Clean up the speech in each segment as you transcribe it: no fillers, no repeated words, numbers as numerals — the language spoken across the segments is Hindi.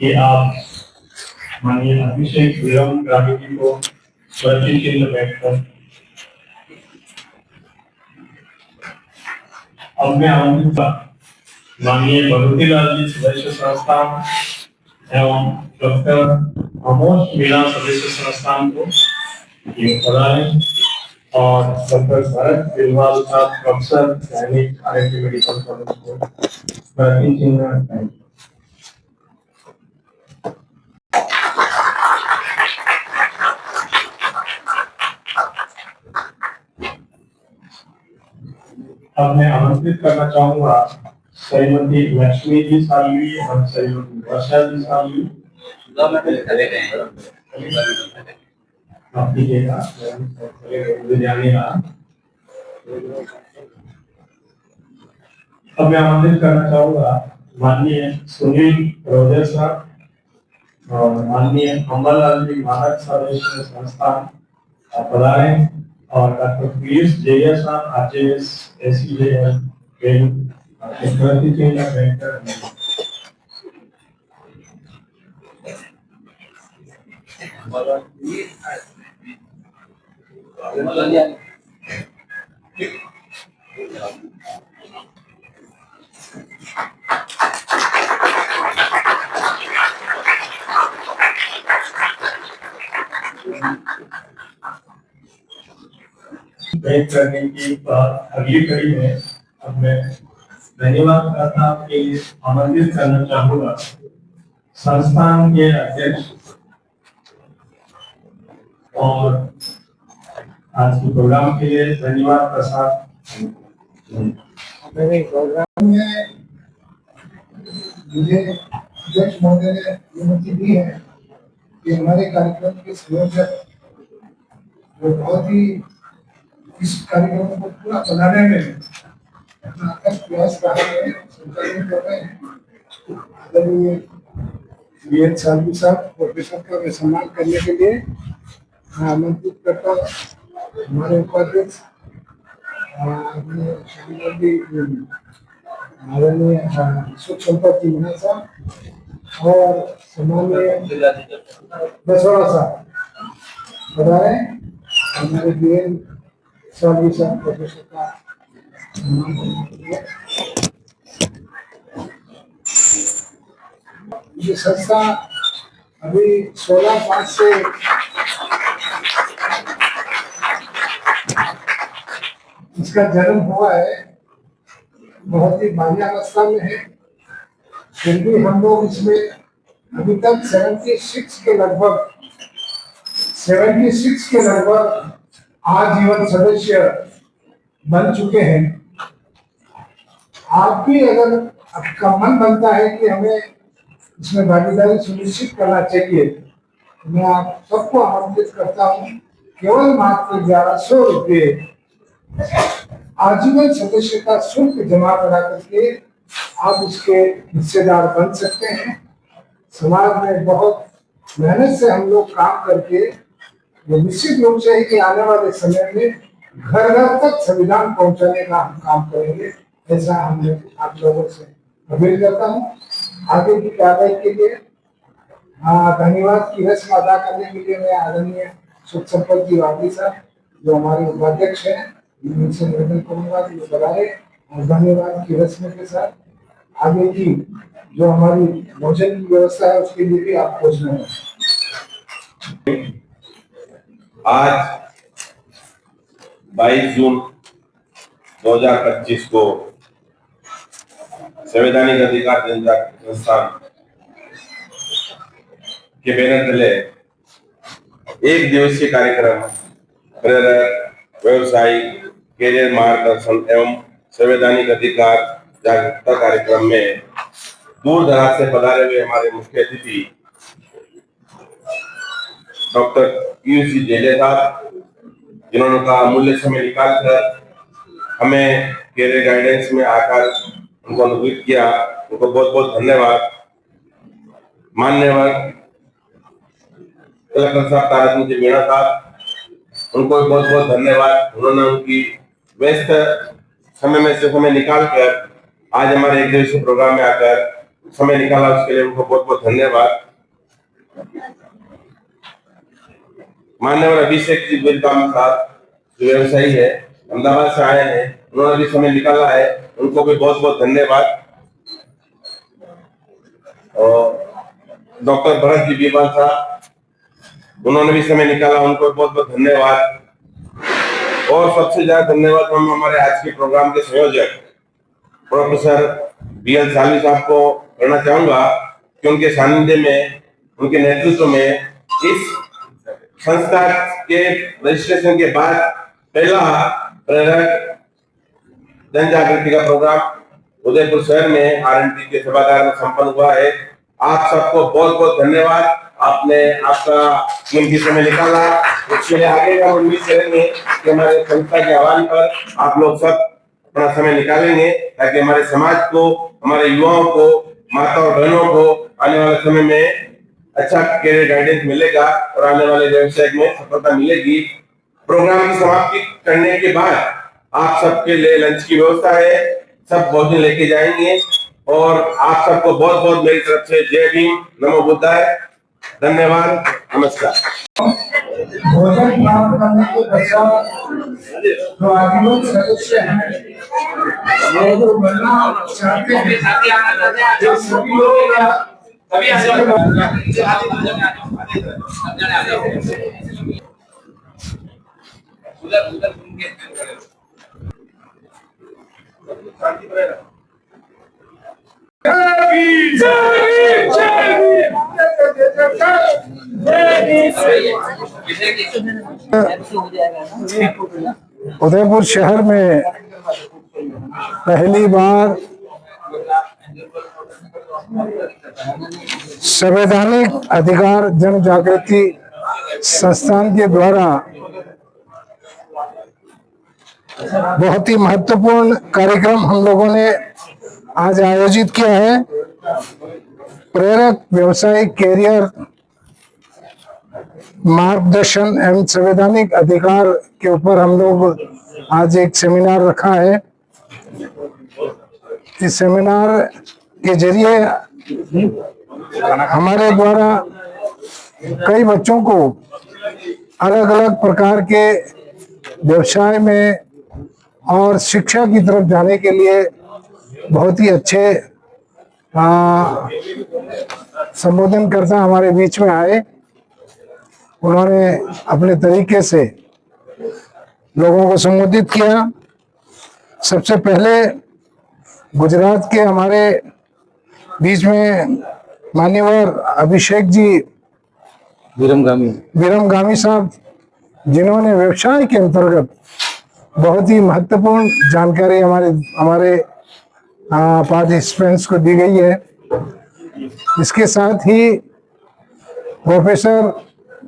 कि आप माननीय अभिषेक विरम ग्रामी जी को स्मृति चिन्ह बैठकर अब मैं आमंत्रित माननीय भगवतीलाल जी सदस्य संस्थान एवं डॉक्टर अमोश मीणा सदस्य संस्थान को ये पढ़ाएं और डॉक्टर भरत बिलवाल साहब प्रोफेसर दैनिक आरएटी मेडिकल कॉलेज को स्मृति चिन्ह हटाएं। अब मैं आमंत्रित करना चाहूंगा श्रीमती लक्ष्मी जी सालवी और श्रीमती वर्षा जी सालवी। आप दीजिएगा अब मैं आमंत्रित करना चाहूंगा माननीय सुनील रोजर साहब और माननीय अम्बालाल जी मानक सदस्य संस्थान पधारें और डॉक्टर पीयूष जैया साहब आरजेएस एसीजेएल स्मृति चिन्ह बैंकर करने की अगली कड़ी में अब मैं धन्यवाद करना के लिए आमंत्रित करना चाहूंगा संस्थान के अध्यक्ष और आज के प्रोग्राम के लिए धन्यवाद प्रसाद। मेरे प्रोग्राम में मुझे अध्यक्ष महोदय ने अनुमति दी है कि हमारे कार्यक्रम के संयोजक जो बहुत ही इस कार्यक्रम को पूरा बनाने में अपना अथक प्रयास कर रहे हैं, संचालन कर रहे हैं। आदरणीय बीएन सालवी साहब प्रोफेसर का मैं सम्मान करने के लिए आमंत्रित करता हूँ। हमारे उपाध्यक्ष आदरणीय सुख संपत जी मीणा साहब और सम्मानीय बसवाड़ा साहब बताए हमारे बीएन सालवी साहब प्रोफेसर का सम्मान करने के लिए। ये संस्था अभी 16/5 से इसका जन्म हुआ है, बहुत ही बाल्यावस्था में है, फिर भी हम लोग इसमें अभी तक 76 के लगभग आजीवन सदस्य बन चुके हैं। आप भी अगर आपका मन बनता है कि हमें इसमें भागीदारी सुनिश्चित करना चाहिए, तो मैं आप सबको आमंत्रित करता हूँ। केवल मात्र 1100 रुपये आजीवन सदस्यता शुल्क जमा करा करके आप इसके हिस्सेदार बन सकते हैं। समाज में बहुत मेहनत से हम लोग काम करके ये निश्चित रूप से है कि आने वाले समय में घर घर तक संविधान पहुंचाने का हम काम करेंगे, ऐसा हमने आप लोगों से अपील करता हूँ। आगे की कार्रवाई के लिए धन्यवाद की रस्म अदा करने के लिए मैं आदरणीय सुख संपत जी वादी साहब जो हमारे उपाध्यक्ष हैं उनसे निवेदन करूंगा कि वो बताए और धन्यवाद की रस्म के साथ आगे की जो हमारी भोजन की व्यवस्था है उसके लिए भी आप भोजन है। आज 22 जून 2025 को संवैधानिक अधिकार जनजागृति संस्थान के बैनर तले एक दिवसीय कार्यक्रम प्रेरक व्यवसायिक कैरियर मार्गदर्शन एवं संवैधानिक अधिकार जागरूकता कार्यक्रम में दूर दराज से पधारे हुए हमारे मुख्य अतिथि डॉक्टर पीयूष जैया साहब, जिन्होंने का अमूल्य समय निकाल कर हमें कैरियर गाइडेंस में आकर उनको अनुमोदित किया, उनको बहुत बहुत धन्यवाद। मान्यवर कलेक्टर साहब ताराचंद मीणा साहब, उनको भी बहुत बहुत धन्यवाद। उन्होंने उनकी व्यस्त समय में से समय निकाल कर आज हमारे एक दिवसीय प्रोग्राम में आकर समय निकाला, उसके लिए उनको बहुत बहुत धन्यवाद। मान्यवर अभिषेक जी बिरकाम साहब जो व्यवसायी है, अहमदाबाद से आए हैं, उन्होंने भी समय निकाला है, उनको भी बहुत बहुत धन्यवाद। और डॉक्टर भरत जी बीरबल साहब, उन्होंने भी समय निकाला, उनको बहुत बहुत धन्यवाद। और सबसे ज्यादा धन्यवाद हम हमारे आज के प्रोग्राम के संयोजक प्रोफेसर बीएल सालवी साहब को करना चाहूंगा कि उनके सानिध्य में, उनके नेतृत्व में इस संस्था के रजिस्ट्रेशन के बाद पहला प्रेरक जन जागृति का प्रोग्राम उदयपुर शहर में आरएनटी के सभागार में संपन्न हुआ है। आप सबको बहुत बहुत धन्यवाद, आपने आपका कीमती समय निकाला। इसके लिए आगे हम उम्मीद करेंगे कि हमारे संस्था के आह्वान पर आप लोग सब अपना समय निकालेंगे, ताकि हमारे समाज को, हमारे युवाओं को, माता और बहनों को आने वाले समय में अच्छा कैरियर गाइडेंस मिलेगा और आने वाले व्यवसाय में सफलता मिलेगी। प्रोग्राम की समाप्ति करने के बाद आप सबके लिए लंच की व्यवस्था है, सब भोजन लेके जाएंगे। और आप सबको बहुत बहुत मेरी तरफ से जय भीम, नमो बुद्धाय, धन्यवाद, नमस्कार। भोजन प्राप्त करने के पश्चात जो आजीवन सदस्य हैं, वो जो बनना चाहते हैं, जो सभी लोग उदयपुर शहर में पहली बार संवैधानिक अधिकार जन जागृति संस्थान के द्वारा बहुत ही महत्वपूर्ण कार्यक्रम हम लोगों ने आज आयोजित किया है। प्रेरक व्यवसायिक कैरियर मार्गदर्शन एवं संवैधानिक अधिकार के ऊपर हम लोग आज एक सेमिनार रखा है। इस सेमिनार के जरिए हमारे द्वारा कई बच्चों को अलग अलग प्रकार के व्यवसाय में और शिक्षा की तरफ जाने के लिए बहुत ही अच्छे संबोधनकर्ता हमारे बीच में आए। उन्होंने अपने तरीके से लोगों को संबोधित किया। सबसे पहले गुजरात के हमारे बीच में मान्यवर अभिषेक जी विरमगामी साहब, जिन्होंने व्यवसाय के अंतर्गत बहुत ही महत्वपूर्ण जानकारी हमारे पार्टिसिपेंट्स को दी गई है। इसके साथ ही प्रोफेसर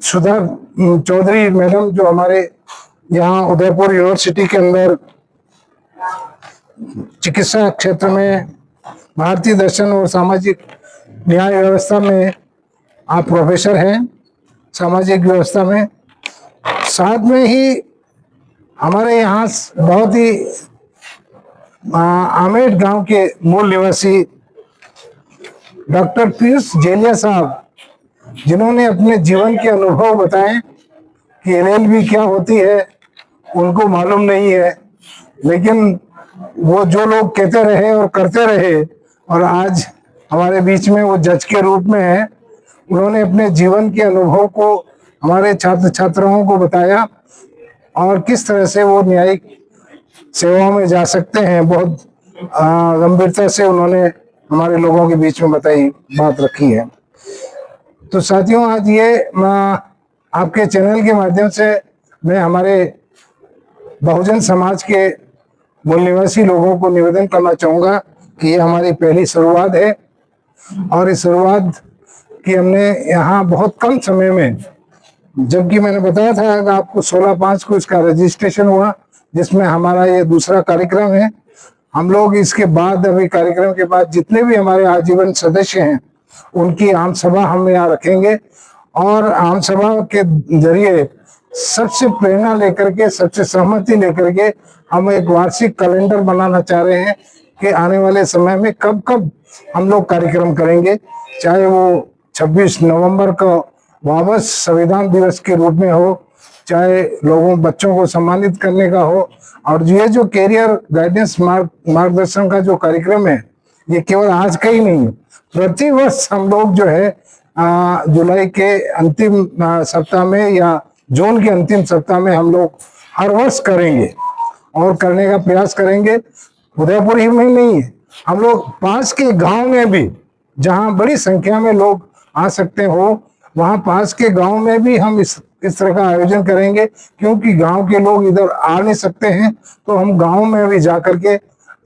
सुधा चौधरी मैडम, जो हमारे यहाँ उदयपुर यूनिवर्सिटी के अंदर चिकित्सा क्षेत्र में भारतीय दर्शन और सामाजिक न्याय व्यवस्था में आप प्रोफेसर हैं, सामाजिक व्यवस्था में। साथ में ही हमारे यहाँ बहुत ही आमेट गांव के मूल निवासी डॉक्टर पीयूष जेलिया साहब, जिन्होंने अपने जीवन के अनुभव बताए कि एलएलबी क्या होती है, उनको मालूम नहीं है, लेकिन वो जो लोग कहते रहे और करते रहे और आज हमारे बीच में वो जज के रूप में है। उन्होंने अपने जीवन के अनुभव को हमारे छात्र छात्राओं को बताया और किस तरह से वो न्यायिक सेवाओं में जा सकते हैं। बहुत गंभीरता से उन्होंने हमारे लोगों के बीच में बात रखी है। तो साथियों, आज ये आपके चैनल के माध्यम से मैं हमारे बहुजन समाज के मूल निवासी लोगों को निवेदन करना चाहूँगा कि ये हमारी पहली शुरुआत है और इस शुरुआत की हमने यहाँ बहुत कम समय में, जबकि मैंने बताया था कि आपको 16/5 को इसका रजिस्ट्रेशन हुआ, जिसमें हमारा ये दूसरा कार्यक्रम है। हम लोग इसके बाद, अभी कार्यक्रम के बाद जितने भी हमारे आजीवन सदस्य हैं उनकी आम सभा हम यहाँ रखेंगे और आम सभा के जरिए सबसे प्रेरणा लेकर के, सबसे सहमति लेकर के हम एक वार्षिक कैलेंडर बनाना चाह रहे हैं कि आने वाले समय में कब कब हम लोग कार्यक्रम करेंगे, चाहे वो 26 नवंबर को वापस संविधान दिवस के रूप में हो, चाहे बच्चों को सम्मानित करने का हो। और ये जो कैरियर गाइडेंस मार्गदर्शन का जो कार्यक्रम है, ये केवल आज का ही नहीं है, प्रतिवर्ष हम लोग जो है जुलाई के अंतिम सप्ताह में या जून के अंतिम सप्ताह में हम लोग हर वर्ष करेंगे और करने का प्रयास करेंगे। उदयपुर ही में नहीं है, हम लोग पास के गांव में भी, जहां बड़ी संख्या में लोग आ सकते हो, वहां पास के गांव में भी हम इस तरह का आयोजन करेंगे, क्योंकि गांव के लोग इधर आ नहीं सकते हैं, तो हम गांव में भी जाकर के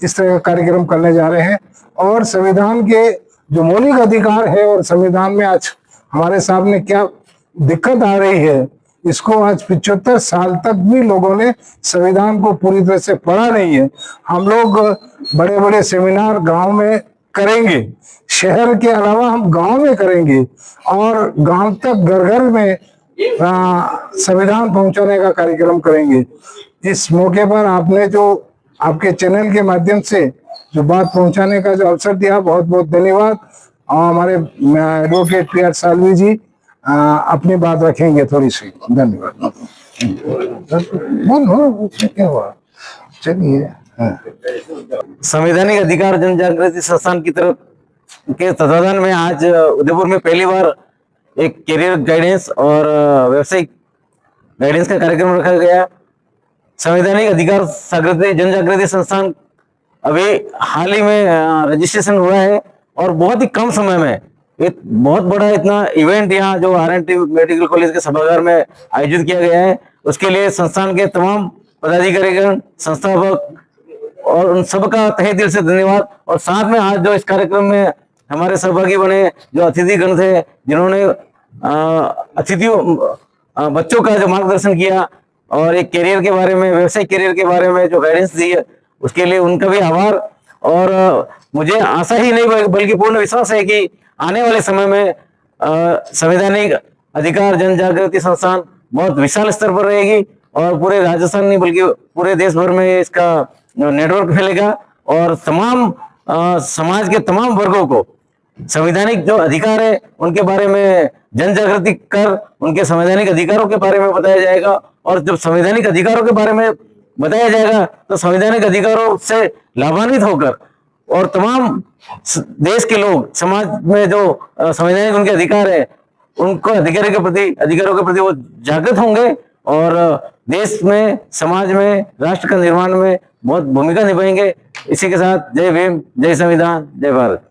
इस तरह का कार्यक्रम करने जा रहे हैं। और संविधान के जो मौलिक अधिकार है और संविधान में आज हमारे सामने क्या दिक्कत आ रही है, इसको आज 75 साल तक भी लोगों ने संविधान को पूरी तरह से पढ़ा नहीं है। हम लोग बड़े बड़े सेमिनार गांव में करेंगे, शहर के अलावा हम गांव में करेंगे और गांव तक घर घर में संविधान पहुंचाने का कार्यक्रम करेंगे। इस मौके पर आपने जो आपके चैनल के माध्यम से जो बात पहुंचाने का जो अवसर दिया, बहुत बहुत धन्यवाद। और हमारे एडवोकेट पी.आर. साल्वी जी अपनी बात रखेंगे थोड़ी सी। धन्यवाद। क्या हुआ, चलिए। संवैधानिक अधिकार जन जागृति संस्थान की तरफ के तत्वाधान में आज उदयपुर में पहली बार एक कैरियर गाइडेंस और व्यावसायिक गाइडेंस का कार्यक्रम रखा गया। संवैधानिक अधिकार जन जागृति संस्थान अभी हाल ही में रजिस्ट्रेशन हुआ है और बहुत ही कम समय में एक बहुत बड़ा इतना इवेंट यहाँ जो RNT मेडिकल कॉलेज के सभागार में आयोजित किया गया है, उसके लिए संस्थान के तमाम पदाधिकारीगण, संस्थापक और उन सबका तहे दिल से धन्यवाद। और साथ में आज जो इस कार्यक्रम में हमारे सहभागी बने जो अतिथिगण थे, जिन्होंने अतिथियों बच्चों का जो मार्गदर्शन किया और एक कैरियर के बारे में, व्यवसायिक कैरियर के बारे में जो गाइडेंस दी है, उसके लिए उनका भी आभार। और मुझे आशा ही नहीं बल्कि पूर्ण विश्वास है कि आने वाले समय में संवैधानिक अधिकार जन जागृति संस्थान बहुत विशाल स्तर पर रहेगी और पूरे राजस्थान नहीं बल्कि पूरे देश भर में इसका नेटवर्क फैलेगा और तमाम समाज के तमाम वर्गों को संवैधानिक जो अधिकार है उनके बारे में जन जागृति कर उनके संवैधानिक अधिकारों के बारे में बताया जाएगा। और जब संवैधानिक अधिकारों के बारे में बताया जाएगा तो संवैधानिक अधिकारों से लाभान्वित होकर और तमाम देश के लोग, समाज में जो संवैधानिक उनके अधिकार है, उनको अधिकारों के प्रति वो जागृत होंगे और देश में, समाज में, राष्ट्र का निर्माण में बहुत भूमिका निभाएंगे। इसी के साथ जय भीम, जय संविधान, जय भारत।